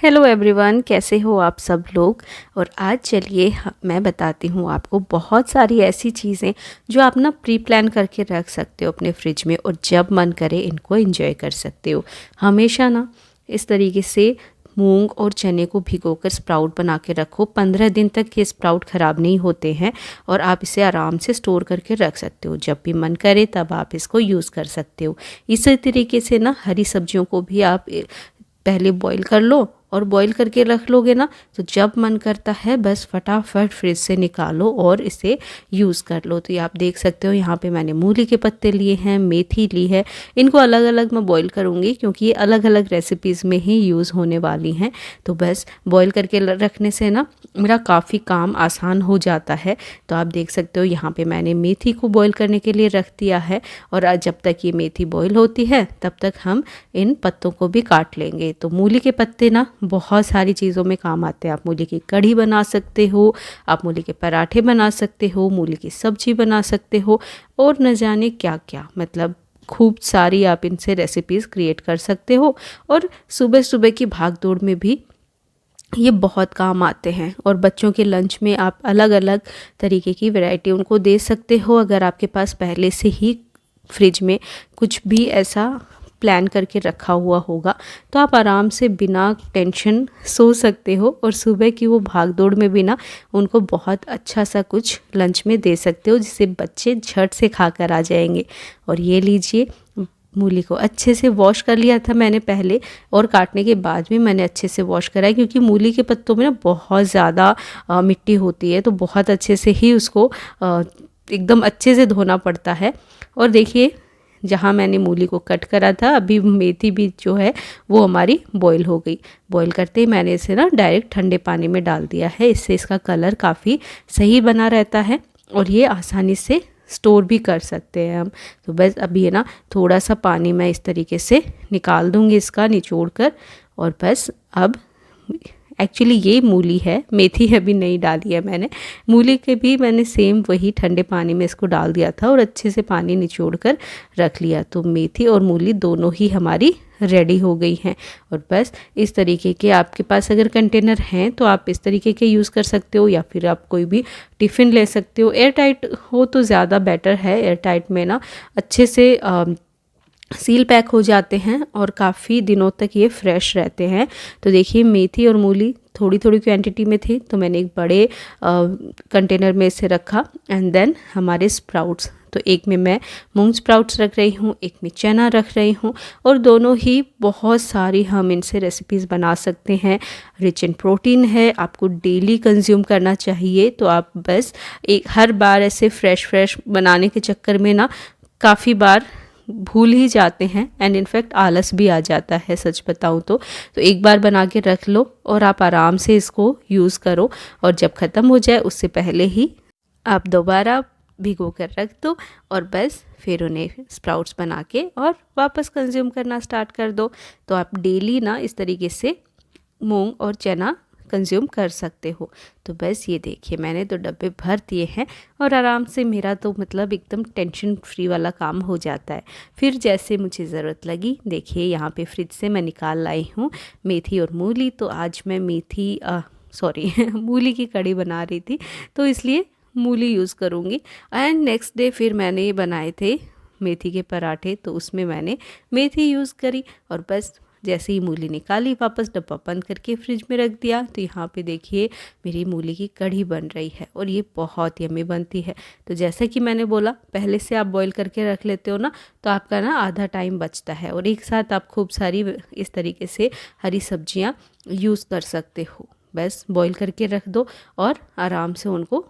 Hello everyone, कैसे हो आप सब लोग। और आज चलिए मैं बताती हूँ आपको बहुत सारी ऐसी चीज़ें जो आप ना प्री प्लान करके रख सकते हो अपने फ्रिज में, और जब मन करे इनको एंजॉय कर सकते हो। हमेशा ना इस तरीके से मूंग और चने को भिगोकर स्प्राउट बना के रखो। 15 दिन तक ये स्प्राउट ख़राब नहीं होते हैं और आप इसे आराम से स्टोर करके रख सकते हो। जब भी मन करे तब आप इसको यूज़ कर सकते हो। इसी तरीके से ना हरी सब्जियों को भी आप पहले बॉईल कर लो, और बॉईल करके रख लोगे ना तो जब मन करता है बस फटाफट फ्रिज से निकालो और इसे यूज़ कर लो। तो ये आप देख सकते हो, यहाँ पे मैंने मूली के पत्ते लिए हैं, मेथी ली है। इनको अलग अलग मैं बॉईल करूँगी क्योंकि ये अलग अलग रेसिपीज़ में ही यूज़ होने वाली हैं। तो बस बॉईल करके रखने से ना मेरा काफ़ी काम आसान हो जाता है। तो आप देख सकते हो यहाँ पे मैंने मेथी को बॉईल करने के लिए रख दिया है, और आज जब तक ये मेथी बॉईल होती है तब तक हम इन पत्तों को भी काट लेंगे। तो मूली के पत्ते ना बहुत सारी चीज़ों में काम आते हैं। आप मूली की कढ़ी बना सकते हो, आप मूली के पराठे बना सकते हो, मूली की सब्जी बना सकते हो, और न जाने क्या क्या, मतलब खूब सारी आप इनसे रेसिपीज़ क्रिएट कर सकते हो। और सुबह सुबह की भागदौड़ में भी ये बहुत काम आते हैं। और बच्चों के लंच में आप अलग अलग तरीके की वैरायटी उनको दे सकते हो। अगर आपके पास पहले से ही फ्रिज में कुछ भी ऐसा प्लान करके रखा हुआ होगा तो आप आराम से बिना टेंशन सो सकते हो, और सुबह की वो भागदौड़ में भी ना उनको बहुत अच्छा सा कुछ लंच में दे सकते हो जिसे बच्चे झट से खा कर आ जाएंगे। और ये लीजिए, मूली को अच्छे से वॉश कर लिया था मैंने पहले, और काटने के बाद भी मैंने अच्छे से वॉश करा है क्योंकि मूली के पत्तों में ना बहुत ज़्यादा मिट्टी होती है, तो बहुत अच्छे से ही उसको एकदम अच्छे से धोना पड़ता है। और देखिए, जहाँ मैंने मूली को कट करा था अभी मेथी भी जो है वो हमारी बॉईल हो गई। बॉईल करते ही मैंने इसे ना डायरेक्ट ठंडे पानी में डाल दिया है, इससे इसका कलर काफ़ी सही बना रहता है और ये आसानी से स्टोर भी कर सकते हैं हम। तो बस अभी है ना थोड़ा सा पानी मैं इस तरीके से निकाल दूँगी इसका निचोड़ कर, और बस अब एक्चुअली ये मूली है, मेथी अभी नहीं डाली है मैंने। मूली के भी मैंने सेम वही ठंडे पानी में इसको डाल दिया था और अच्छे से पानी निचोड़ कर रख लिया। तो मेथी और मूली दोनों ही हमारी रेडी हो गई हैं। और बस इस तरीके के आपके पास अगर कंटेनर हैं तो आप इस तरीके के यूज़ कर सकते हो, या फिर आप कोई भी टिफ़िन ले सकते हो। एयर टाइट हो तो ज़्यादा बेटर है। एयर टाइट में ना अच्छे से सील पैक हो जाते हैं और काफ़ी दिनों तक ये फ्रेश रहते हैं। तो देखिए, मेथी और मूली थोड़ी थोड़ी क्वांटिटी में थी तो मैंने एक बड़े कंटेनर में इसे रखा। एंड देन हमारे स्प्राउट्स, तो एक में मैं मूंग स्प्राउट्स रख रही हूँ, एक में चना रख रही हूँ, और दोनों ही बहुत सारी हम इनसे रेसिपीज़ बना सकते हैं। रिच इन प्रोटीन है, आपको डेली कंज्यूम करना चाहिए। तो आप बस एक हर बार ऐसे फ्रेश बनाने के चक्कर में ना काफ़ी बार भूल ही जाते हैं, एंड इनफैक्ट आलस भी आ जाता है सच बताऊं तो एक बार बना के रख लो और आप आराम से इसको यूज़ करो, और जब ख़त्म हो जाए उससे पहले ही आप दोबारा भिगो कर रख दो, और बस फिर उन्हें स्प्राउट्स बना के और वापस कंज्यूम करना स्टार्ट कर दो। तो आप डेली ना इस तरीके से मूंग और चना कंज्यूम कर सकते हो। तो बस ये देखिए, मैंने तो डब्बे भर दिए हैं और आराम से मेरा तो मतलब एकदम टेंशन फ्री वाला काम हो जाता है। फिर जैसे मुझे ज़रूरत लगी, देखिए यहाँ पे फ्रिज से मैं निकाल लाई हूँ मेथी और मूली। तो आज मैं मूली की कढ़ी बना रही थी तो इसलिए मूली यूज़ करूँगी। एंड नेक्स्ट डे फिर मैंने बनाए थे मेथी के पराठे, तो उसमें मैंने मेथी यूज़ करी, और बस जैसे ही मूली निकाली वापस डब्बा बंद करके फ्रिज में रख दिया। तो यहाँ पे देखिए मेरी मूली की कढ़ी बन रही है और ये बहुत यम्मी बनती है। तो जैसा कि मैंने बोला, पहले से आप बॉईल करके रख लेते हो ना तो आपका ना आधा टाइम बचता है, और एक साथ आप खूब सारी इस तरीके से हरी सब्जियाँ यूज़ कर सकते हो। बस बॉईल करके रख दो और आराम से उनको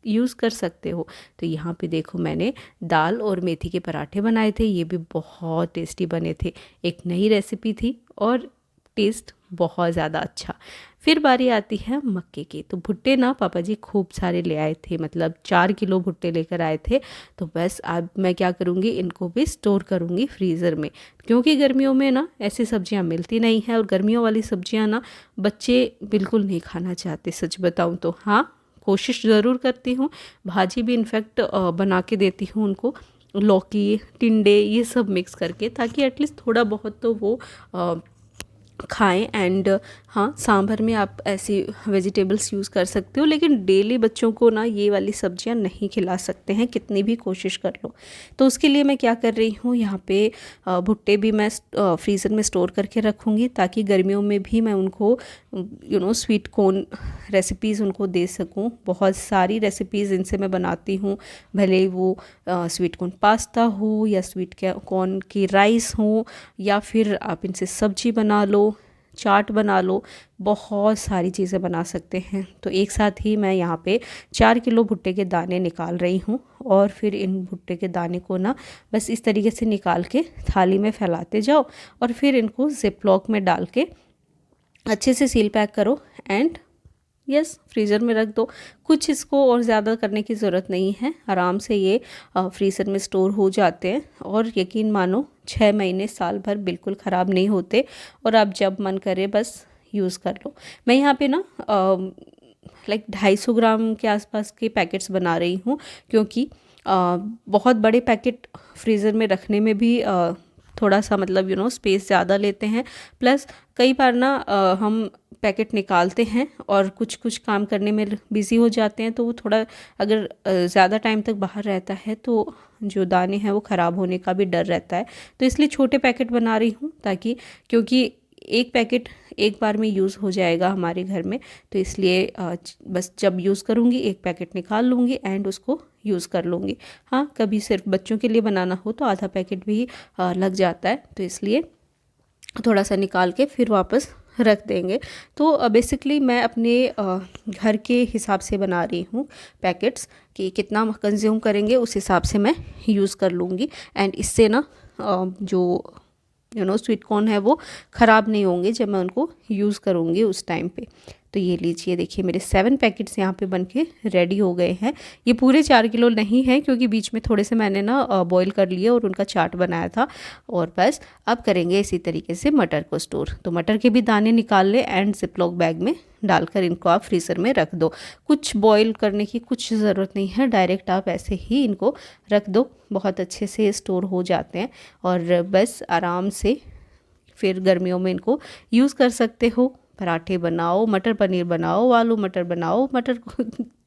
यूज़ कर सकते हो। तो यहाँ पे देखो, मैंने दाल और मेथी के पराठे बनाए थे, ये भी बहुत टेस्टी बने थे। एक नई रेसिपी थी और टेस्ट बहुत ज़्यादा अच्छा। फिर बारी आती है मक्के की। तो भुट्टे ना पापा जी खूब सारे ले आए थे, मतलब 4 किलो भुट्टे लेकर आए थे। तो बस अब मैं क्या करूँगी, इनको भी स्टोर करूँगी फ्रीज़र में, क्योंकि गर्मियों में ना ऐसी सब्जियां मिलती नहीं है, और गर्मियों वाली सब्जियां ना बच्चे बिल्कुल नहीं खाना चाहते सच बताऊँ तो। हाँ, कोशिश ज़रूर करती हूँ, भाजी भी इनफैक्ट बना के देती हूँ उनको, लौकी, टिंडे ये सब मिक्स करके, ताकि एटलीस्ट थोड़ा बहुत तो वो खाएं। एंड हाँ, सांभर में आप ऐसी वेजिटेबल्स यूज़ कर सकते हो, लेकिन डेली बच्चों को ना ये वाली सब्जियां नहीं खिला सकते हैं, कितनी भी कोशिश कर लो। तो उसके लिए मैं क्या कर रही हूँ, यहाँ पे भुट्टे भी मैं फ्रीज़र में स्टोर करके रखूँगी, ताकि गर्मियों में भी मैं उनको स्वीट कॉर्न रेसिपीज़ उनको दे सकूँ। बहुत सारी रेसिपीज़ इनसे मैं बनाती हूँ, भले ही वो स्वीट कॉर्न पास्ता हो या स्वीट कॉर्न की राइस हो, या फिर आप इनसे सब्जी बना लो, चाट बना लो, बहुत सारी चीज़ें बना सकते हैं। तो एक साथ ही मैं यहाँ पे 4 किलो भुट्टे के दाने निकाल रही हूँ, और फिर इन भुट्टे के दाने को ना बस इस तरीके से निकाल के थाली में फैलाते जाओ, और फिर इनको जिप लॉक में डाल के अच्छे से सील पैक करो एंड यस, फ्रीज़र में रख दो। कुछ इसको और ज़्यादा करने की ज़रूरत नहीं है, आराम से ये फ्रीज़र में स्टोर हो जाते हैं, और यकीन मानो 6 महीने साल भर बिल्कुल ख़राब नहीं होते, और आप जब मन करे बस यूज़ कर लो। मैं यहाँ पे ना लाइक 250 ग्राम के आसपास के पैकेट्स बना रही हूँ, क्योंकि बहुत बड़े पैकेट फ्रीज़र में रखने में भी थोड़ा सा मतलब स्पेस ज़्यादा लेते हैं। प्लस कई बार ना हम पैकेट निकालते हैं और कुछ कुछ काम करने में बिज़ी हो जाते हैं, तो वो थोड़ा अगर ज़्यादा टाइम तक बाहर रहता है तो जो दाने हैं वो ख़राब होने का भी डर रहता है। तो इसलिए छोटे पैकेट बना रही हूँ, ताकि क्योंकि एक पैकेट एक बार में यूज़ हो जाएगा हमारे घर में, तो इसलिए बस जब यूज़ करूँगी एक पैकेट निकाल लूँगी एंड उसको यूज़ कर लूँगी। हाँ, कभी सिर्फ बच्चों के लिए बनाना हो तो आधा पैकेट भी लग जाता है, तो इसलिए थोड़ा सा निकाल के फिर वापस रख देंगे। तो बेसिकली मैं अपने घर के हिसाब से बना रही हूँ पैकेट्स, कि कितना कंज्यूम करेंगे उस हिसाब से मैं यूज़ कर लूँगी, एंड इससे ना जो स्वीट कॉर्न है वो ख़राब नहीं होंगे जब मैं उनको यूज़ करूँगी उस टाइम पे। तो ये लीजिए, देखिए मेरे 7 पैकेट्स यहाँ पे बनके रेडी हो गए हैं। ये पूरे 4 किलो नहीं है, क्योंकि बीच में थोड़े से मैंने ना बॉईल कर लिए और उनका चाट बनाया था। और बस अब करेंगे इसी तरीके से मटर को स्टोर। तो मटर के भी दाने निकाल ले एंड जिपलॉक बैग में डालकर इनको आप फ्रीज़र में रख दो। कुछ बॉईल करने की कुछ ज़रूरत नहीं है, डायरेक्ट आप ऐसे ही इनको रख दो, बहुत अच्छे से स्टोर हो जाते हैं, और बस आराम से फिर गर्मियों में इनको यूज़ कर सकते हो। पराठे बनाओ, मटर पनीर बनाओ, आलू मटर बनाओ, मटर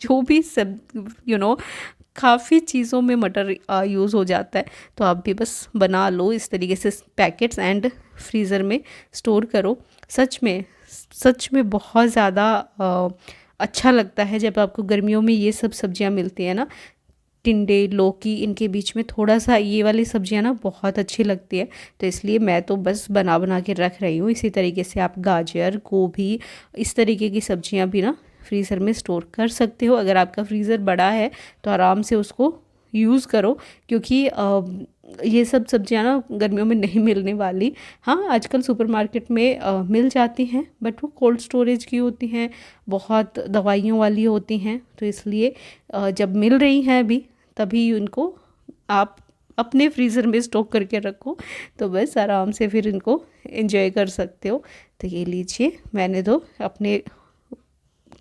जो भी सब काफ़ी चीज़ों में मटर यूज़ हो जाता है। तो आप भी बस बना लो इस तरीके से पैकेट्स एंड फ्रीज़र में स्टोर करो। सच में बहुत ज़्यादा अच्छा लगता है जब आपको गर्मियों में ये सब सब्जियां मिलती हैं ना, टिंडे, लौकी, इनके बीच में थोड़ा सा ये वाली सब्जियां ना बहुत अच्छी लगती है। तो इसलिए मैं तो बस बना बना के रख रही हूँ। इसी तरीके से आप गाजर, गोभी, इस तरीके की सब्जियां भी ना फ्रीज़र में स्टोर कर सकते हो। अगर आपका फ्रीज़र बड़ा है तो आराम से उसको यूज़ करो, क्योंकि ये सब सब्जियां ना गर्मियों में नहीं मिलने वाली। हाँ, आजकल सुपरमार्केट में मिल जाती हैं, बट वो कोल्ड स्टोरेज की होती हैं, बहुत दवाइयों वाली होती हैं। तो इसलिए जब मिल रही हैं अभी, तभी उनको आप अपने फ्रीज़र में स्टॉक करके रखो, तो बस आराम से फिर इनको एंजॉय कर सकते हो। तो ये लीजिए, मैंने तो अपने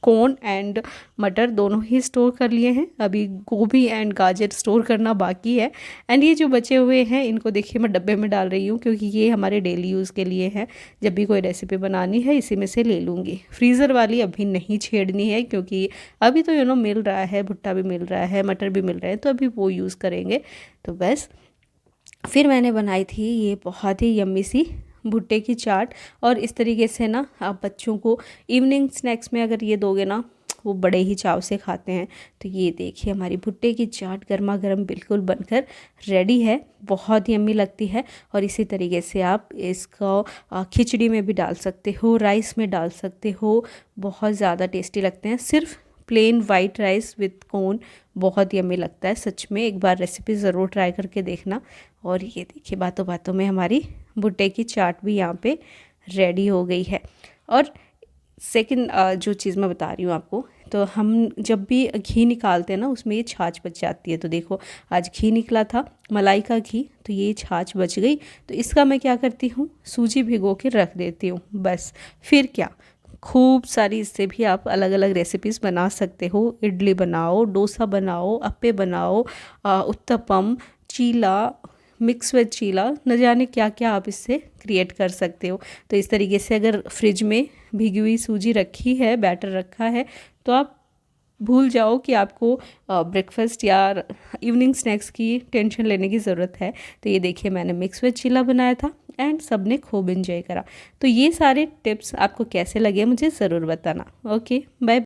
कॉर्न एंड मटर दोनों ही स्टोर कर लिए हैं, अभी गोभी एंड गाजर स्टोर करना बाकी है। एंड ये जो बचे हुए हैं इनको देखिए मैं डब्बे में डाल रही हूँ, क्योंकि ये हमारे डेली यूज़ के लिए हैं। जब भी कोई रेसिपी बनानी है इसी में से ले लूँगी। फ्रीज़र वाली अभी नहीं छेड़नी है, क्योंकि अभी तो मिल रहा है, भुट्टा भी मिल रहा है, मटर भी मिल रहे हैं, तो अभी वो यूज़ करेंगे। तो बस फिर मैंने बनाई थी ये बहुत ही यम्मी सी भुट्टे की चाट, और इस तरीके से ना आप बच्चों को इवनिंग स्नैक्स में अगर ये दोगे ना, वो बड़े ही चाव से खाते हैं। तो ये देखिए हमारी भुट्टे की चाट गर्मा गर्म बिल्कुल बनकर रेडी है, बहुत यम्मी लगती है। और इसी तरीके से आप इसको खिचड़ी में भी डाल सकते हो, राइस में डाल सकते हो, बहुत ज़्यादा टेस्टी लगते हैं। सिर्फ plain white rice with corn बहुत यम्मी लगता है। सच में एक बार रेसिपी ज़रूर ट्राई करके देखना। और ये देखिए बातों बातों में हमारी भुट्टे की चाट भी यहाँ पे रेडी हो गई है। और सेकंड जो चीज़ मैं बता रही हूँ आपको, तो हम जब भी घी निकालते हैं ना, उसमें ये छाछ बच जाती है। तो देखो आज घी निकला था, मलाई का घी, तो ये छाछ बच गई। तो इसका मैं क्या करती हूँ, सूजी भिगो के रख देती हूँ। बस फिर क्या, खूब सारी इससे भी आप अलग अलग रेसिपीज़ बना सकते हो। इडली बनाओ, डोसा बनाओ, अप्पे बनाओ, उत्तपम, चीला, मिक्स वेज चीला, न जाने क्या क्या आप इससे क्रिएट कर सकते हो। तो इस तरीके से अगर फ्रिज में भीगी हुई सूजी रखी है, बैटर रखा है, तो आप भूल जाओ कि आपको ब्रेकफास्ट या इवनिंग स्नैक्स की टेंशन लेने की ज़रूरत है। तो ये देखिए मैंने मिक्स वेज चीला बनाया था एंड सब ने खूब इन्जॉय करा। तो ये सारे टिप्स आपको कैसे लगे मुझे ज़रूर बताना। Okay, bye.